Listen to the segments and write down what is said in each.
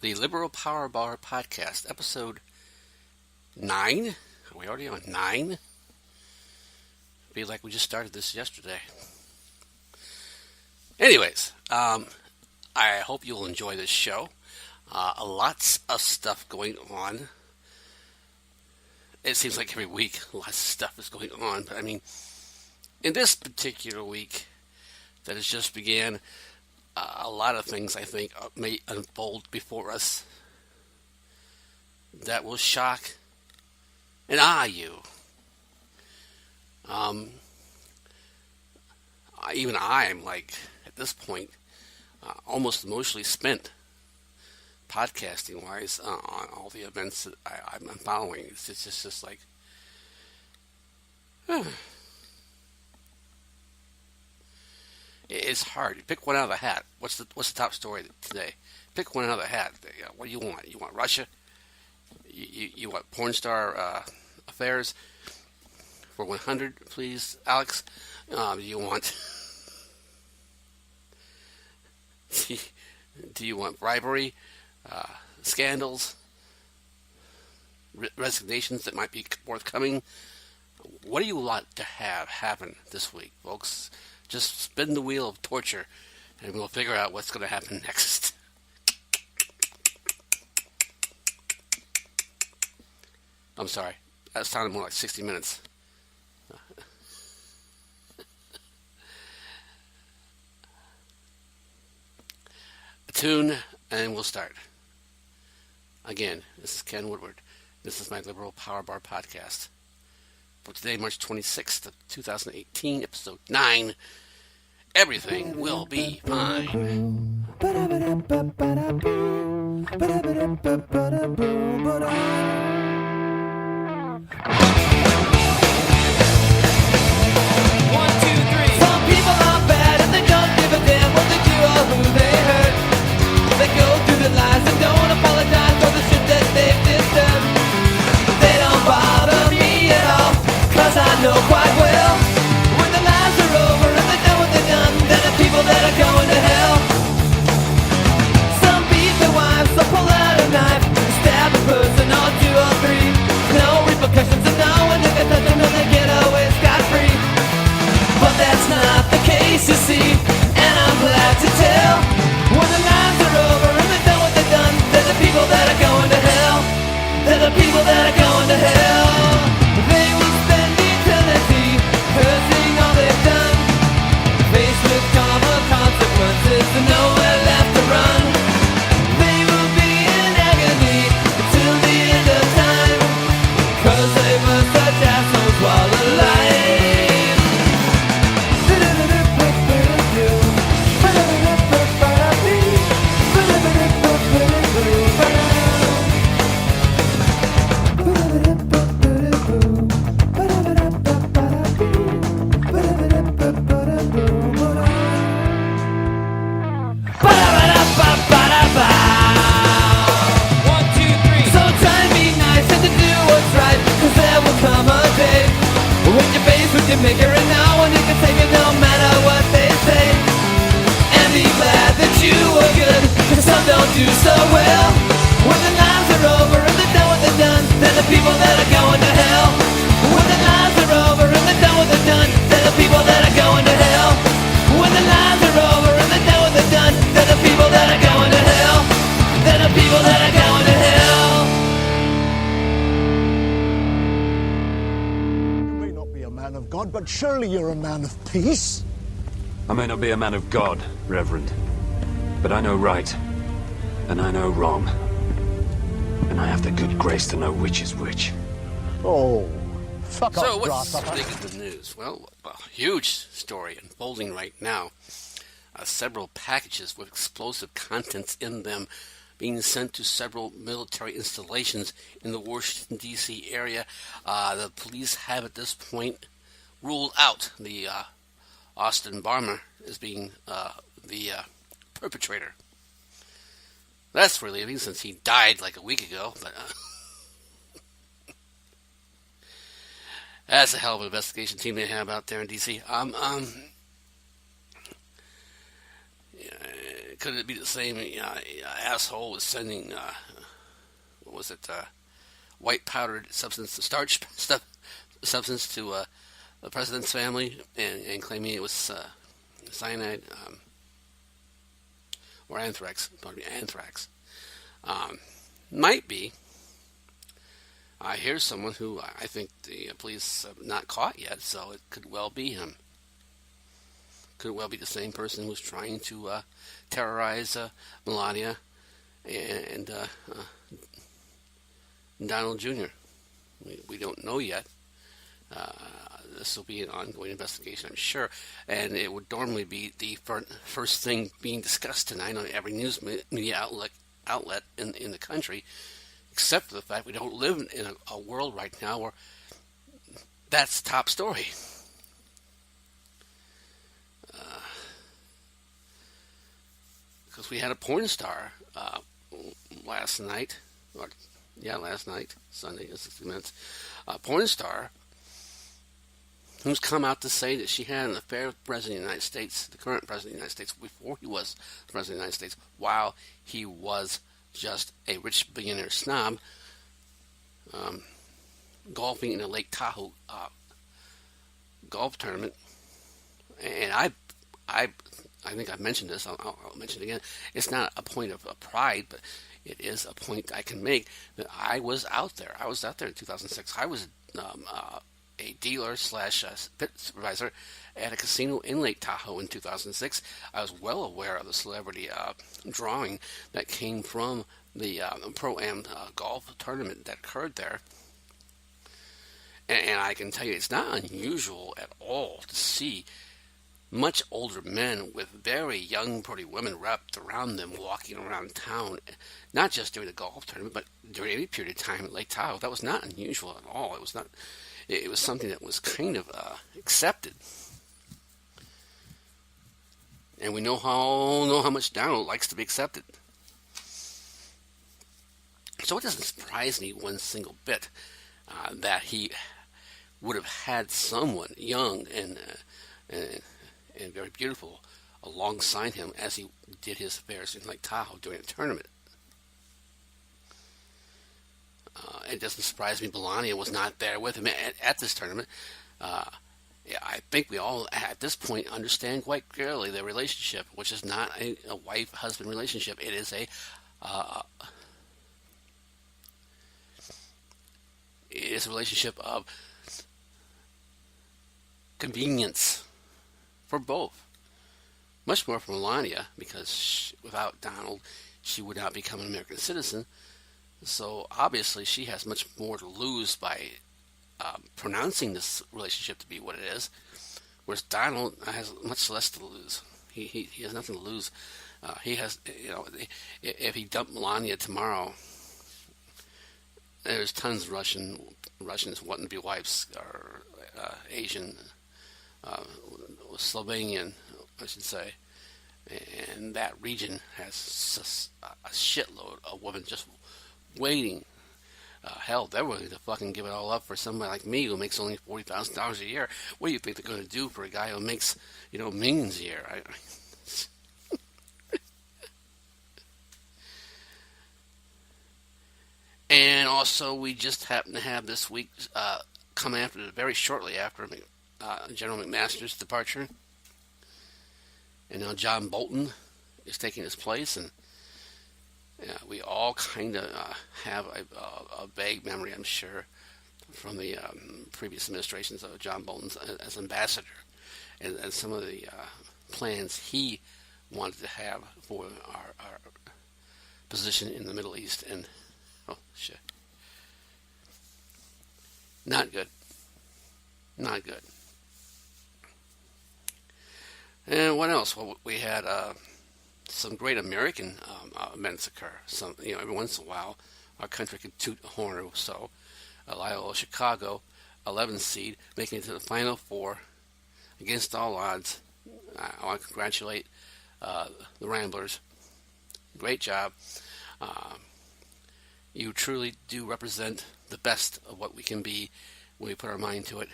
the Liberal Power Bar Podcast, episode 9. Are we already on 9? Feel like we just started this yesterday. Anyways, I hope you'll enjoy this show. Lots of stuff going on. It seems like every week lots of stuff is going on. But I mean, in this particular week that has just began, a lot of things I think may unfold before us that will shock and awe you. Even I'm like, at this point, almost emotionally spent podcasting wise on all the events that I'm following. It's just like, it's hard. You pick one out of the hat. What's the top story today? Pick one out of the hat. What do you want? You want Russia? You want porn star affairs for 100, please, Alex? You want? Do you want bribery, scandals, resignations that might be forthcoming? What do you want to have happen this week, folks? Just spin the wheel of torture, and we'll figure out what's going to happen next. I'm sorry. That sounded more like 60 minutes. A tune, and we'll start. Again, this is Ken Woodward. This is my Liberal Power Bar Podcast. For today, March 26th of 2018, episode 9, Everything Will Be Fine. Some people are bad and they don't give a damn what they do or who they hurt. They go through their lives and don't apologize for the shit that they've disturbed. They don't bother me at all, cause I know quite well when their lives are over and they've done what they've done, they're the people that are going to hell. Some beat their wives, some pull out a knife, stab a person or 2 or 3. No repercussions and no one that can touch them and they get away scot-free. But that's not the case, you see, and I'm glad to tell. When the lives are over and they've done what they've done, they're the people that are going to hell. They're the people that are going to hell. They will spend eternity cursing all they've done, faced with karma consequences and nowhere left to run. They will be in agony till the end of time, cause they were such assholes while alive. You make her and no one you can take it no matter what they say. And be glad that you were good, cause some don't do so well. When the lives are over and they've done what they've done, they're the people that are going to hell. When the lives are over and they've done what they've done, they're the people that are going to hell. When the lives are over and they've done what they've done, they're the people that are going to hell. They're the people that are going to hell. Of God, but surely you're a man of peace. I may not be a man of God, Reverend, but I know right, and I know wrong, and I have the good grace to know which is which. Oh, fuck off, So what's grasshopper. big in the news? Well, a huge story unfolding right now. Several packages with explosive contents in them being sent to several military installations in the Washington, D.C. area. The police have at this point ruled out the Austin Barmer as being the perpetrator. That's relieving since he died like a week ago, but that's a hell of an investigation team they have out there in D.C. could it be the same asshole was sending, what was it, white powdered substance, starch stuff, substance to the president's family and claiming it was cyanide or anthrax, probably anthrax. Might be. Here's someone who I think the police have not caught yet, so it could well be him. Could well be the same person who's trying to terrorize Melania and Donald Jr. We don't know yet. This will be an ongoing investigation, I'm sure, and it would normally be the first thing being discussed tonight on every news media outlet in the country, except for the fact we don't live in a world right now where that's top story. Because we had a porn star last night, Sunday, 60 Minutes, a porn star who's come out to say that she had an affair with the President of the United States, the current President of the United States, before he was the President of the United States, while he was just a rich billionaire snob golfing in a Lake Tahoe golf tournament. And I think I've mentioned this. I'll mention it again. It's not a point of pride, but it is a point I can make that I was out there. I was out there in 2006. I was a dealer / pit supervisor at a casino in Lake Tahoe in 2006. I was well aware of the celebrity drawing that came from the Pro-Am golf tournament that occurred there. And I can tell you, it's not unusual at all to see much older men with very young, pretty women wrapped around them walking around town, not just during the golf tournament, but during any period of time at Lake Tahoe. That was not unusual at all. It was not. It was something that was kind of accepted. And we know how much Donald likes to be accepted. So it doesn't surprise me one single bit that he would have had someone young and very beautiful alongside him as he did his affairs in Lake Tahoe during a tournament. It doesn't surprise me Melania was not there with him at this tournament. I think we all, at this point, understand quite clearly their relationship, which is not a wife-husband relationship. It is a relationship of convenience for both. Much more for Melania, because without Donald, she would not become an American citizen. So obviously she has much more to lose by pronouncing this relationship to be what it is, whereas Donald has much less to lose. He has nothing to lose. He has, if he dumped Melania tomorrow, there's tons of Russians wanting to be wives, or Asian, Slovenian, I should say, and that region has a shitload of women just waiting. Hell, they're willing to fucking give it all up for somebody like me who makes only $40,000 a year. What do you think they're going to do for a guy who makes, millions a year? And also, we just happen to have this week come very shortly after General McMaster's departure, and now John Bolton is taking his place, and we all kind of have a vague memory, I'm sure, from the previous administrations of John Bolton as ambassador, and some of the plans he wanted to have for our position in the Middle East. And oh shit, not good. And what else? Well, we had some great American events occur. Every once in a while, our country can toot a horn or so. Loyola Chicago, 11th seed, making it to the Final Four against all odds. I want to congratulate the Ramblers. Great job. You truly do represent the best of what we can be when we put our mind to it.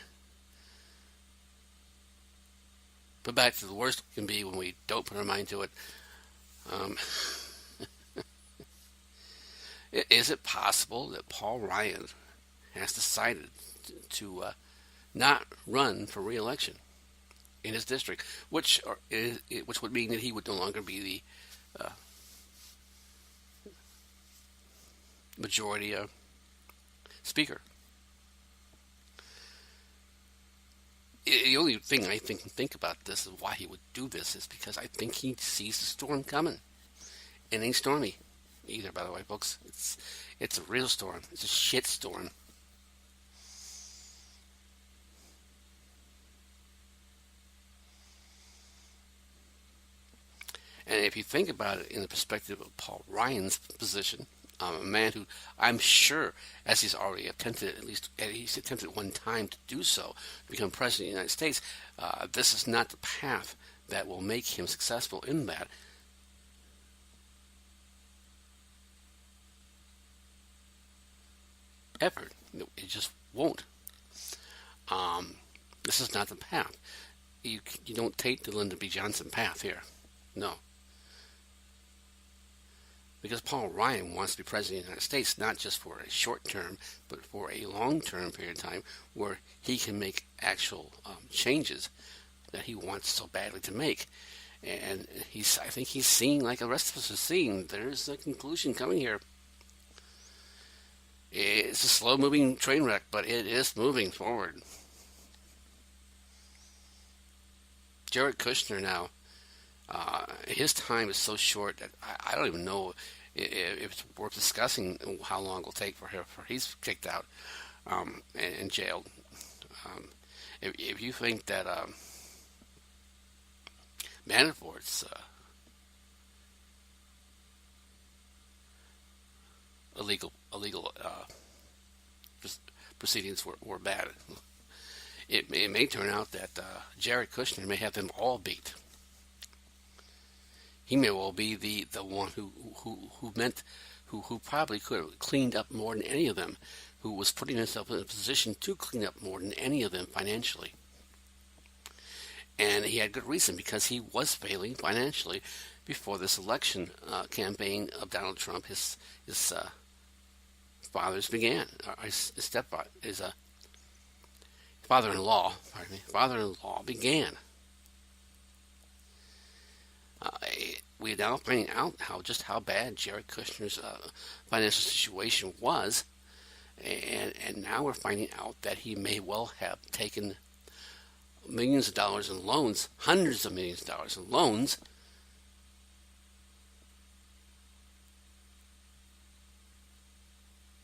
But back to the worst we can be when we don't put our mind to it. Um, is it possible that Paul Ryan has decided to not run for re-election in his district, which would mean that he would no longer be the majority speaker? The only thing I think about this is why he would do this is because I think he sees the storm coming. It ain't stormy either, by the way, folks. It's a real storm. It's a shit storm. And if you think about it in the perspective of Paul Ryan's position, a man who I'm sure, as he's already attempted, he's attempted one time to do so, to become president of the United States, this is not the path that will make him successful in that. Ever. It just won't. This is not the path. You don't take the Lyndon B. Johnson path here. No. Because Paul Ryan wants to be president of the United States, not just for a short term, but for a long-term period of time where he can make actual changes that he wants so badly to make. And I think he's seeing, like the rest of us are seeing, there's a conclusion coming here. It's a slow-moving train wreck, but it is moving forward. Jared Kushner now, his time is so short that I don't even know if it's worth discussing how long it will take for he's kicked out and jailed. If you think that Manafort's illegal proceedings were bad, it may turn out that Jared Kushner may have them all beat. He may well be the one who probably could have cleaned up more than any of them, who was putting himself in a position to clean up more than any of them financially. And he had good reason, because he was failing financially before this election campaign of Donald Trump. His father's began, his stepfather, his father-in-law began. We are now finding out how bad Jared Kushner's financial situation was, and now we're finding out that he may well have taken millions of dollars in loans, hundreds of millions of dollars in loans,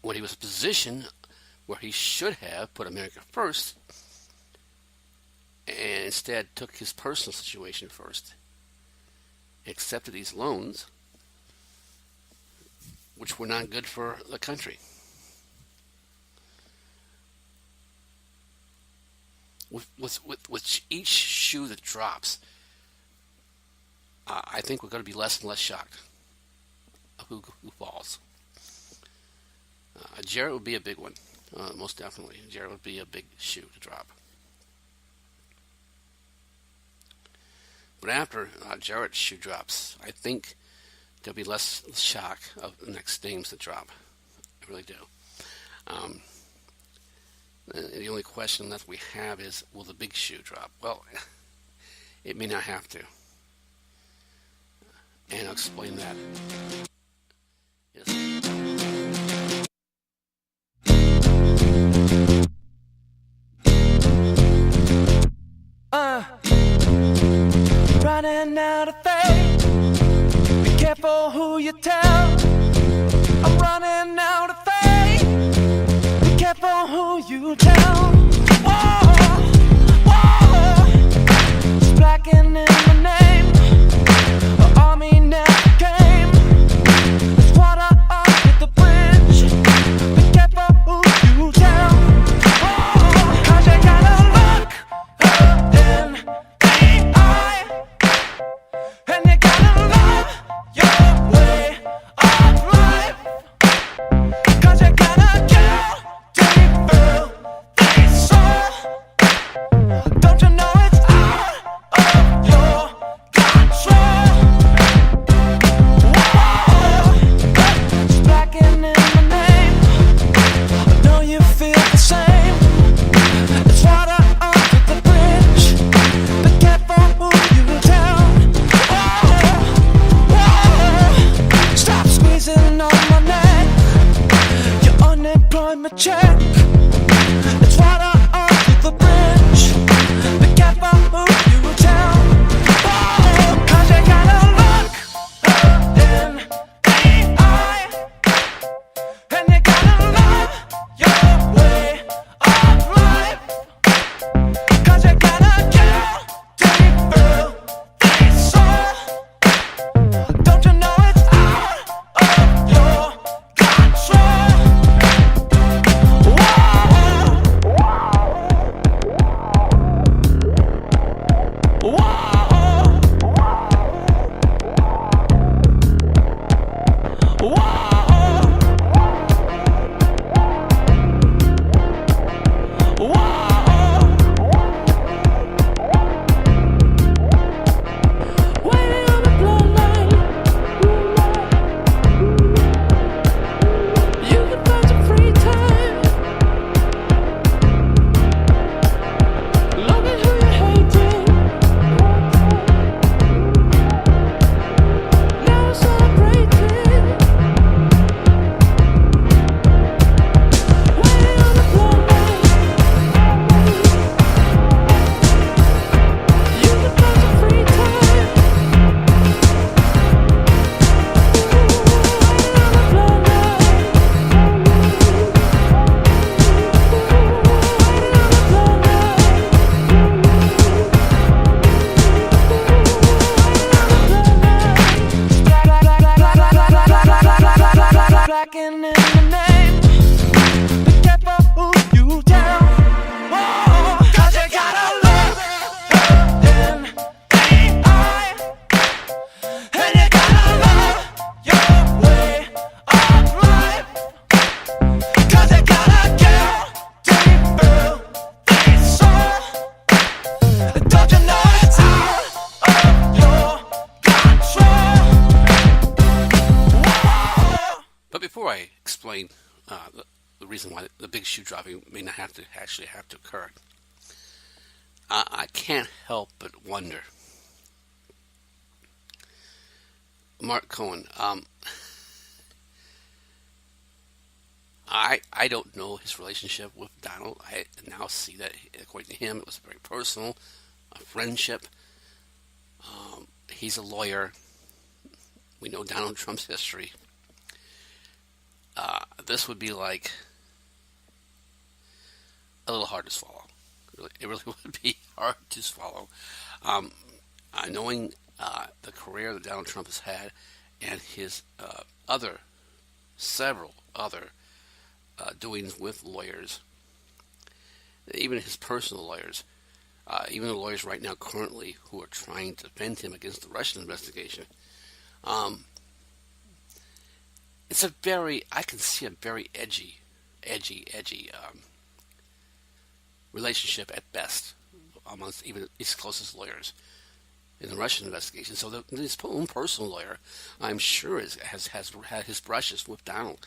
when he was in a position where he should have put America first, and instead took his personal situation first. Accepted these loans, which were not good for the country. With each shoe that drops, I think we're going to be less and less shocked of who falls. Jared would be a big one, most definitely. Jared would be a big shoe to drop. But after Jared's shoe drops, I think there'll be less shock of the next names that drop. I really do. The only question left we have is, will the big shoe drop? Well, it may not have to. And I'll explain that. Yes. Running out of faith. Be careful who you tell. I'm running out of faith. Be careful who you tell. Whoa, whoa. It's blacking in my name. The army never came. There's water under the bridge. Be careful who you tell. Whoa, 'cause you gotta look in the eye. And you gotta love your way up. me check. It's water under the bridge. Be careful who you tell. Oh, 'cause you gotta look in AI. And you gotta love your way of life. 'Cause you gotta kill deep through the soul. Don't you know it's out of your control? Blacking in the name. Be careful who you tell. Oh, 'cause you gotta look in AI. And you gotta love your way of life. 'Cause you gotta kill deep through the soul. Don't you know it's out of your control? But before I explain the reason why the big shoe dropping may not actually have to occur, I can't help but wonder. Mark Cohen, I don't know his relationship with Donald. I now see that, according to him, it was very personal, a friendship. He's a lawyer. We know Donald Trump's history. This would be like a little hard to swallow. It really would be hard to swallow. Knowing the career that Donald Trump has had and his several other doings with lawyers, even his personal lawyers, even the lawyers right now currently who are trying to defend him against the Russian investigation. I can see a very edgy relationship at best amongst even his closest lawyers in the Russian investigation. So his own personal lawyer, I'm sure, has had his brushes with Donald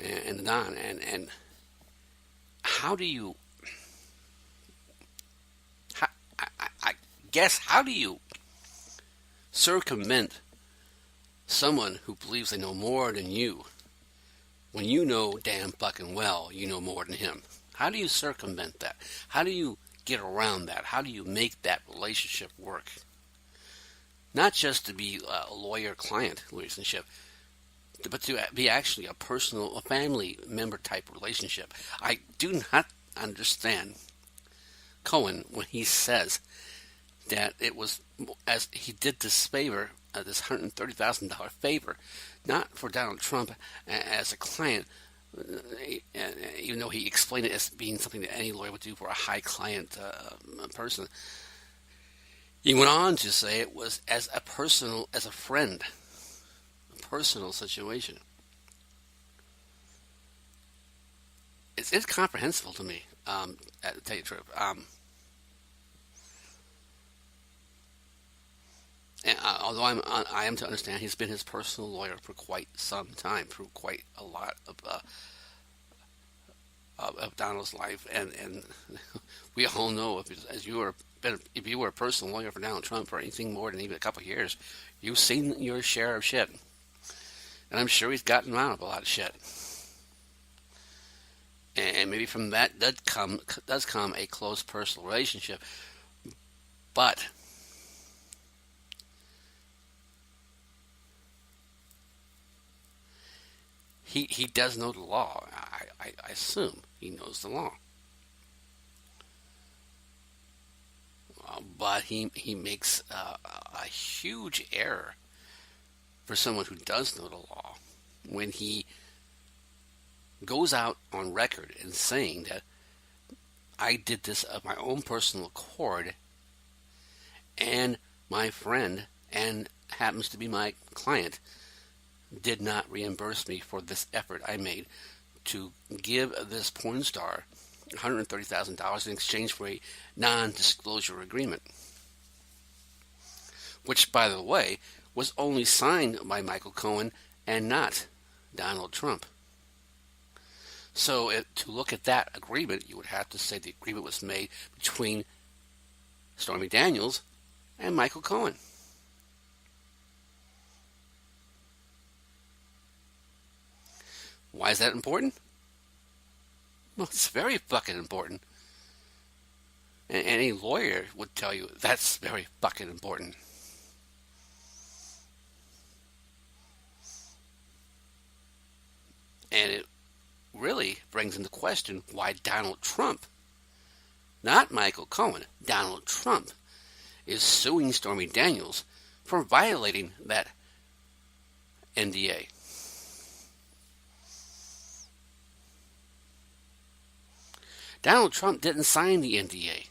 and Don. And how do you? I guess how do you circumvent someone who believes they know more than you when you know damn fucking well you know more than him? How do you circumvent that? How do you get around that? How do you make that relationship work? Not just to be a lawyer-client relationship, but to be actually a family member type relationship. I do not understand Cohen when he says that it was, as he did this favor, this $130,000 favor, not for Donald Trump as a client, even though he explained it as being something that any lawyer would do for a high client person. He went on to say it was as a friend, a personal situation. It's incomprehensible to me, to tell you the truth. And, although I am to understand he's been his personal lawyer for quite some time, through quite a lot of Donald's life, and we all know if you were a personal lawyer for Donald Trump for anything more than even a couple of years, you've seen your share of shit, and I'm sure he's gotten out of a lot of shit. And maybe from that does come a close personal relationship. But he does know the law. I assume he knows the law. But he makes a huge error for someone who does know the law when he goes out on record and saying that I did this of my own personal accord, and my friend, and happens to be my client, did not reimburse me for this effort I made to give this porn star $130,000 in exchange for a non-disclosure agreement, which, by the way, was only signed by Michael Cohen and not Donald Trump. So to look at that agreement, you would have to say the agreement was made between Stormy Daniels and Michael Cohen. Why is that important? Well, it's very fucking important. And any lawyer would tell you that's very fucking important. And it really brings into question why Donald Trump, not Michael Cohen, Donald Trump, is suing Stormy Daniels for violating that NDA. Donald Trump didn't sign the NDA.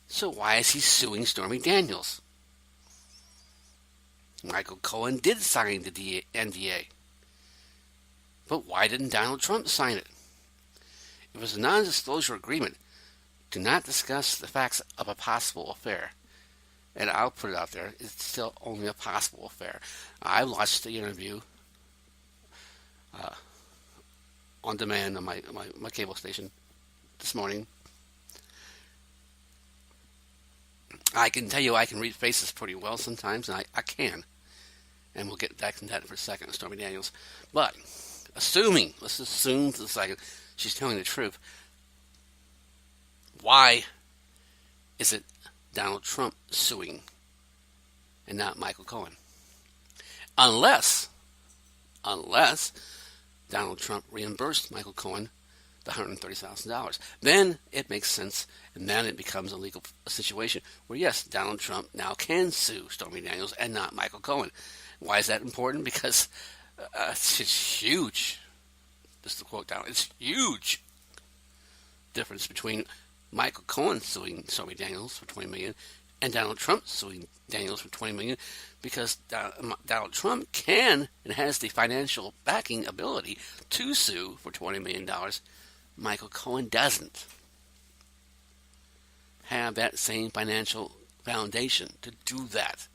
So why is he suing Stormy Daniels? Michael Cohen did sign the NDA. But why didn't Donald Trump sign it? It was a non-disclosure agreement. Do not discuss the facts of a possible affair. And I'll put it out there, it's still only a possible affair. I watched the interview on demand on my cable station this morning. I can tell you I can read faces pretty well sometimes, and I can. And we'll get back to that for a second, Stormy Daniels. But, let's assume for a second, she's telling the truth. Why is it Donald Trump suing and not Michael Cohen? Unless Donald Trump reimbursed Michael Cohen the $130,000. Then it makes sense, and then it becomes a legal situation where, yes, Donald Trump now can sue Stormy Daniels and not Michael Cohen. Why is that important? Because it's huge. Just to quote down, it's huge difference between Michael Cohen suing Stormy Daniels for $20 million and Donald Trump suing Daniels for $20 million, because Donald Trump can and has the financial backing ability to sue for $20 million. Michael Cohen doesn't have that same financial foundation to do that.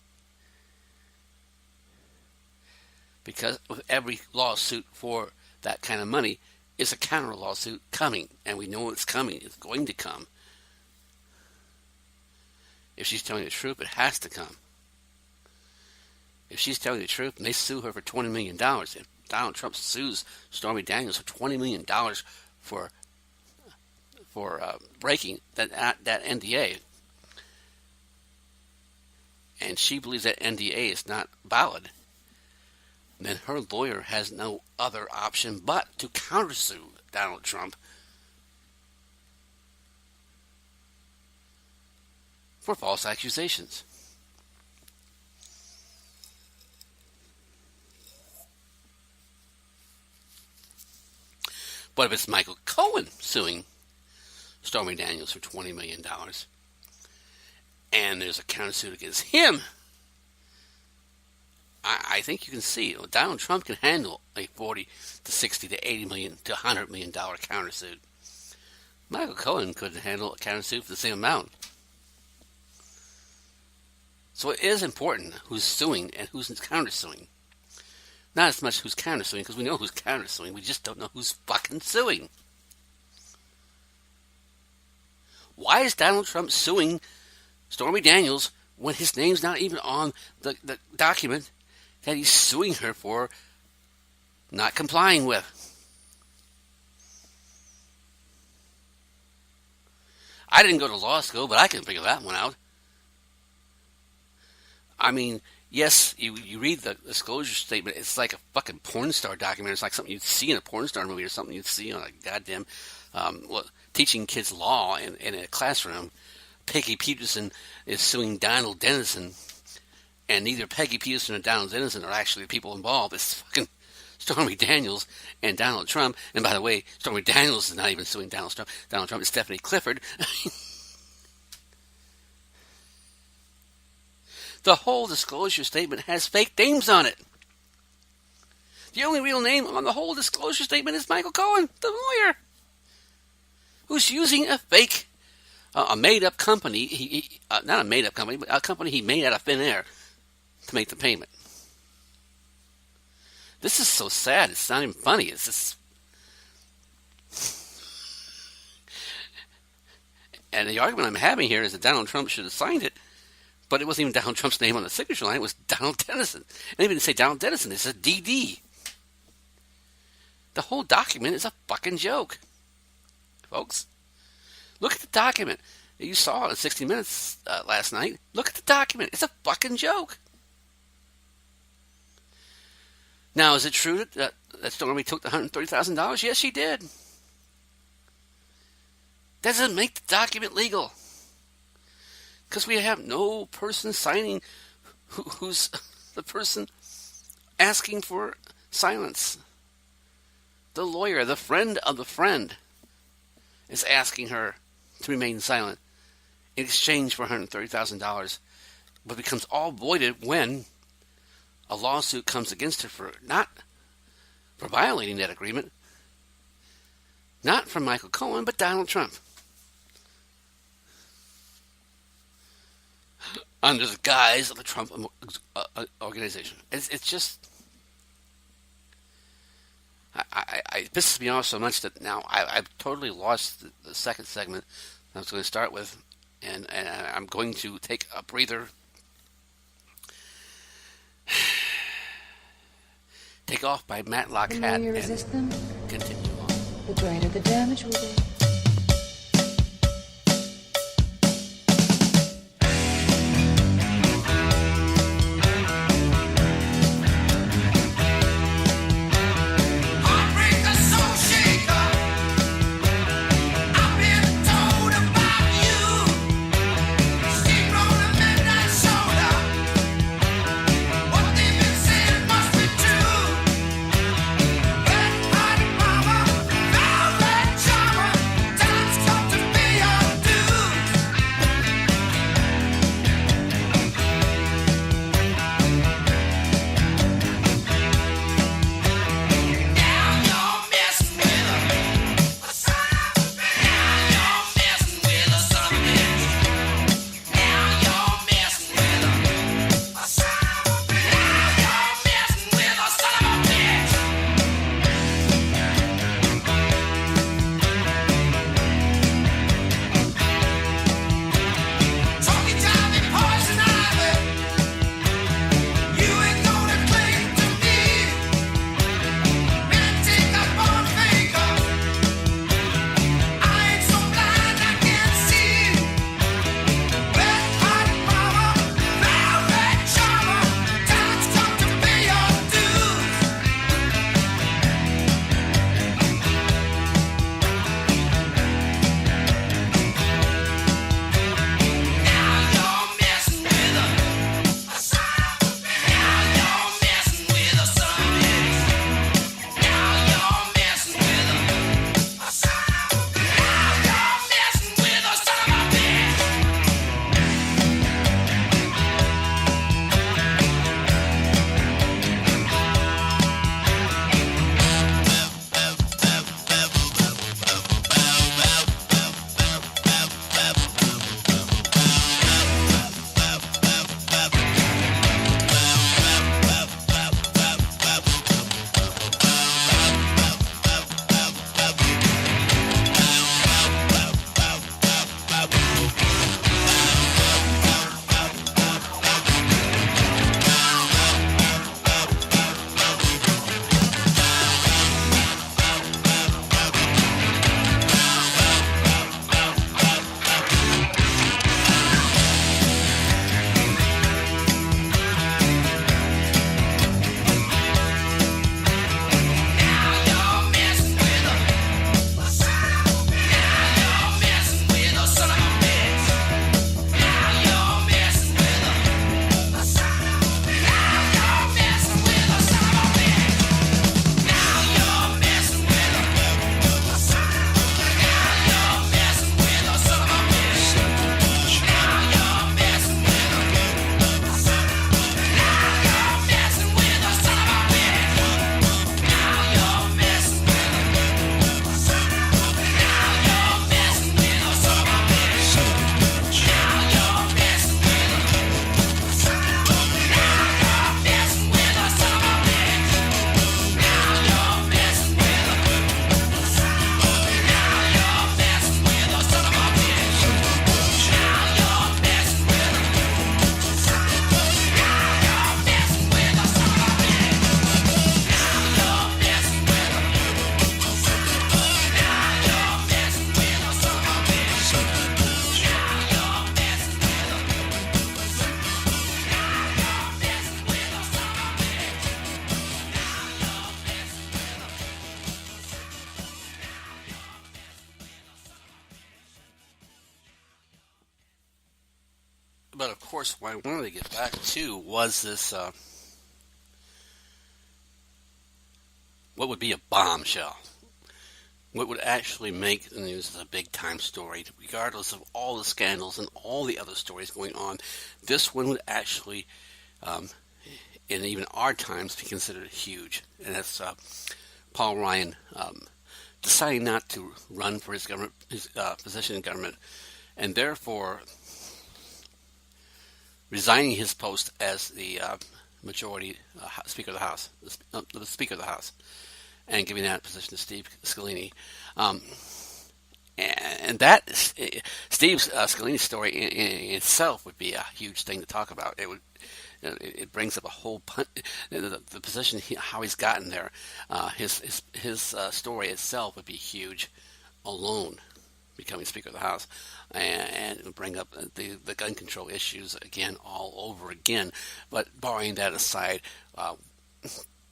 Because with every lawsuit for that kind of money is a counter lawsuit coming, and we know it's coming. It's going to come. If she's telling the truth, it has to come. If she's telling the truth and they sue her for $20 million, if Donald Trump sues Stormy Daniels for $20 million for breaking that NDA, and she believes that NDA is not valid, then her lawyer has no other option but to countersue Donald Trump for false accusations. But if it's Michael Cohen suing Stormy Daniels for $20 million, and there's a countersuit against him, I think you can see Donald Trump can handle a $40 to $60 to $80 million to $100 million countersuit. Michael Cohen couldn't handle a countersuit for the same amount. So it is important who's suing and who's countersuing. Not as much who's countersuing, because we know who's countersuing. We just don't know who's fucking suing. Why is Donald Trump suing Stormy Daniels when his name's not even on the document that he's suing her for not complying with? I didn't go to law school, but I can figure that one out. I mean, yes, you read the disclosure statement. It's like a fucking porn star documentary. It's like something you'd see in a porn star movie or something you'd see on a goddamn teaching kids law in a classroom. Peggy Peterson is suing Donald Dennison, and neither Peggy Peterson or Donald Dennison are actually the people involved. It's fucking Stormy Daniels and Donald Trump. And by the way, Stormy Daniels is not even suing Donald Trump. Donald Trump is Stephanie Clifford. The whole disclosure statement has fake names on it. The only real name on the whole disclosure statement is Michael Cohen, the lawyer, who's using a fake, a made-up company. Not a made-up company, but a company he made out of thin air to make the payment. This is so sad. It's not even funny. It's just... And the argument I'm having here is that Donald Trump should have signed it, but it wasn't even Donald Trump's name on the signature line. It was Donald Dennison. And they didn't say Donald Dennison. It said DD. The whole document is a fucking joke, folks. Look at the document. You saw it in 60 Minutes last night. Look at the document. It's a fucking joke. Now, is it true that Stormy took the $130,000? Yes, she did. That doesn't make the document legal. Because we have no person signing who's the person asking for silence. The lawyer, the friend of the friend, is asking her to remain silent in exchange for $130,000. But becomes all voided when a lawsuit comes against her for violating that agreement. Not from Michael Cohen, but Donald Trump. Under the guise of the Trump organization. It's just... It pisses me off so much that now I've totally lost the second segment I was going to start with. And I'm going to take a breather. Take Off by Matlock The Hat more you and resist them, continue on. the greater the damage will be. Mama, velvet charmer. but of course, what I wanted to get back to was this, what would be a bombshell? What would actually make the news as a big-time story, regardless of all the scandals and all the other stories going on. This one would actually, in even our times, be considered huge. And that's Paul Ryan deciding not to run for his position in government, and therefore resigning his post as the majority Speaker of the House, the Speaker of the House, and giving that position to Steve Scalini. And that Steve Scalini's story in itself would be a huge thing to talk about. It brings up a whole the position how he's gotten there. His story itself would be huge alone, becoming Speaker of the House, and it would bring up the gun control issues again all over again. But barring that aside,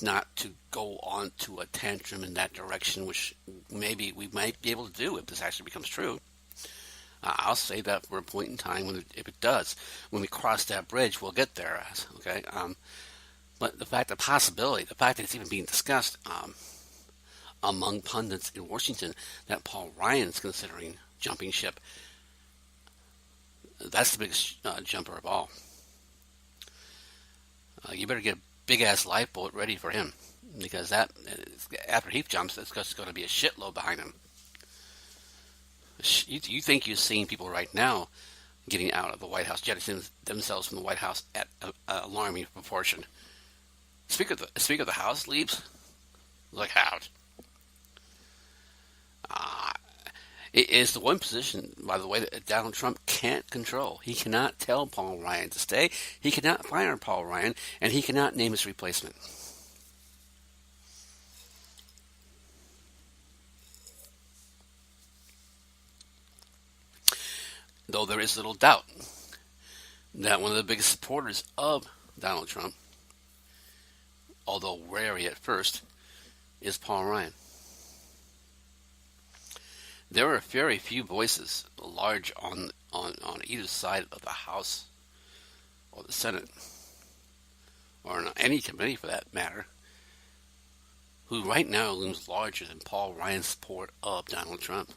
not to go on to a tantrum in that direction, which maybe we might be able to do if this actually becomes true. I'll say that for a point in time if it does. When we cross that bridge, we'll get there. Okay. But the fact that it's even being discussed among pundits in Washington that Paul Ryan's considering jumping ship, that's the biggest jumper of all. You better get a big-ass lifeboat ready for him, because that after he jumps, it's just going to be a shitload behind him. You think you're seeing people right now getting out of the White House, jettisoning themselves from the White House at an alarming proportion. Speaker of the House leaves? Look out. It is the one position, by the way, that Donald Trump can't control. He cannot tell Paul Ryan to stay. He cannot fire Paul Ryan, and he cannot name his replacement. Though there is little doubt that one of the biggest supporters of Donald Trump, although wary at first, is Paul Ryan. There are very few voices large on either side of the House or the Senate, or in any committee for that matter, who right now looms larger than Paul Ryan's support of Donald Trump.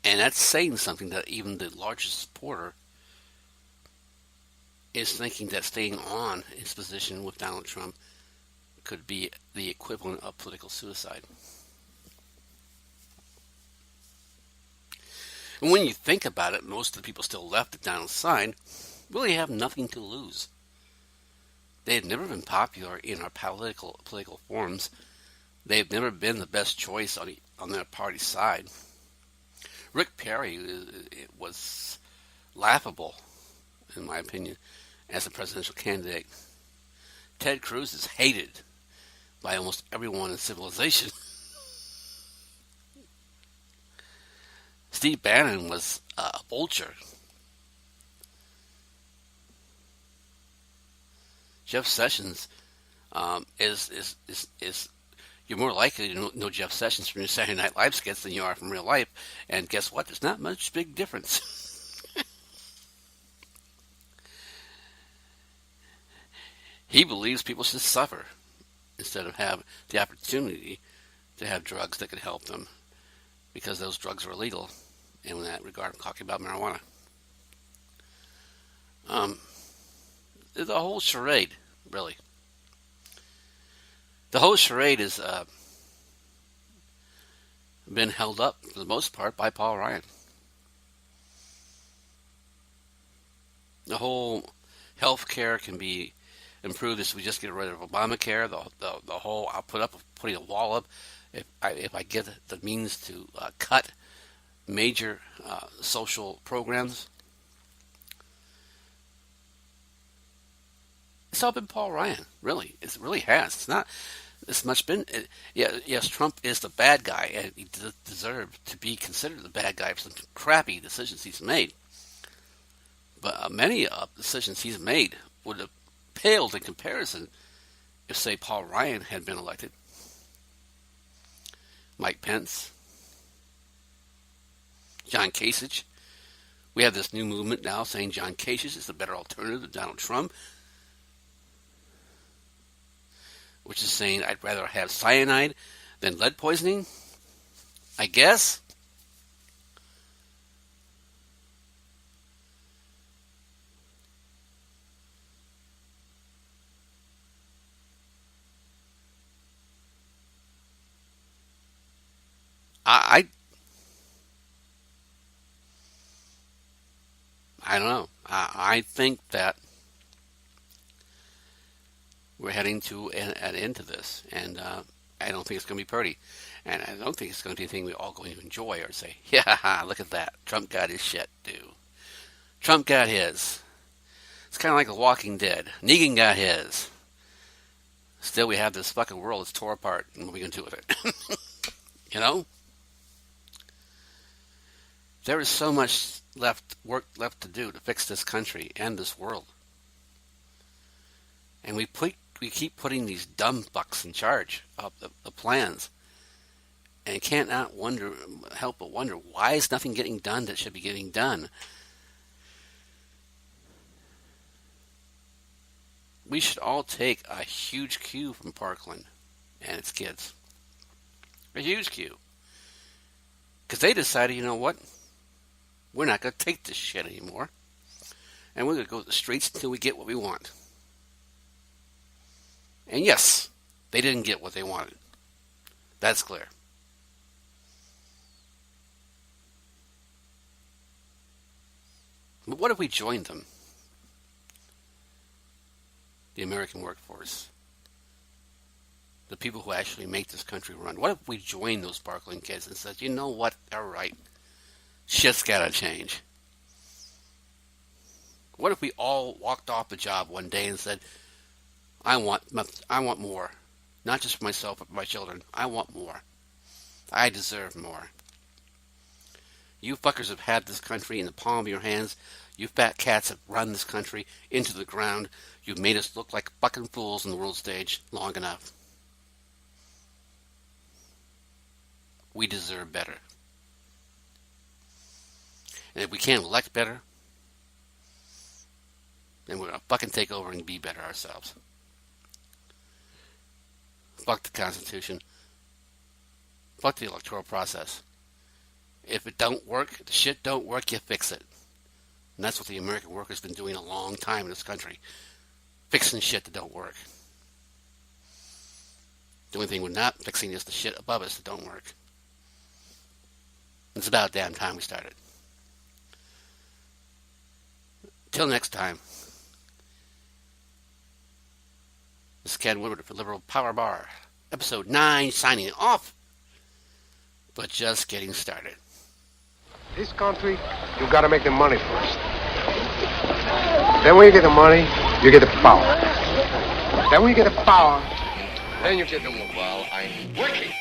And that's saying something, that even the largest supporter is thinking that staying on his position with Donald Trump could be the equivalent of political suicide. And when you think about it, most of the people still left at Donald's side really have nothing to lose. They have never been popular in our political forums. They have never been the best choice on their party's side. Rick Perry was laughable, in my opinion, as a presidential candidate. Ted Cruz is hated by almost everyone in civilization. Steve Bannon was a vulture. Jeff Sessions is you're more likely to know Jeff Sessions from your Saturday Night Live skits than you are from real life. And guess what? There's not much big difference. He believes people should suffer instead of have the opportunity to have drugs that could help them, because those drugs are illegal. And in that regard, I'm talking about marijuana. The whole charade, really. The whole charade has been held up, for the most part, by Paul Ryan. The whole health care can be improved if we just get rid of Obamacare. The whole, I'll put up putting a wall up if I get the means to cut major social programs. It's all been Paul Ryan, really. It really has. It's not as much been. Yes, Trump is the bad guy, and he deserved to be considered the bad guy for some crappy decisions he's made. But many of the decisions he's made would have paled in comparison if, say, Paul Ryan had been elected. Mike Pence, John Kasich. We have this new movement now saying John Kasich is the better alternative to Donald Trump, which is saying I'd rather have cyanide than lead poisoning, I guess. I don't know. I think that we're heading to an end to this, and I don't think it's going to be pretty, and I don't think it's going to be anything we're all going to enjoy or say, yeah, look at that, Trump got his shit, dude. Trump got his. It's kind of like The Walking Dead. Negan got his. Still, we have this fucking world that's tore apart, and what are we going to do with it? You know? There is so much work left to do to fix this country and this world. And we keep putting these dumb fucks in charge of the plans. And can't not help but wonder, why is nothing getting done that should be getting done? We should all take a huge cue from Parkland and its kids. A huge cue. Because they decided, you know what? We're not going to take this shit anymore. And we're going to go to the streets until we get what we want. And yes, they didn't get what they wanted. That's clear. But what if we joined them? The American workforce. The people who actually make this country run. What if we joined those Parkland kids and said, you know what, all right, shit's gotta change. What if we all walked off the job one day and said, I want more. Not just for myself, but for my children. I want more. I deserve more. You fuckers have had this country in the palm of your hands. You fat cats have run this country into the ground. You've made us look like fucking fools on the world stage long enough. We deserve better. And if we can't elect better, then we're going to fucking take over and be better ourselves. Fuck the Constitution. Fuck the electoral process. If it don't work, if the shit don't work, you fix it. And that's what the American worker's been doing a long time in this country. Fixing shit that don't work. The only thing we're not fixing is the shit above us that don't work. It's about damn time we started. Till next time. This is Ken Woodward for Liberal Power Bar, episode 9, signing off, but just getting started. This country, you gotta make the money first. Then when you get the money, you get the power. Then when you get the power, then you get the work. While I'm working.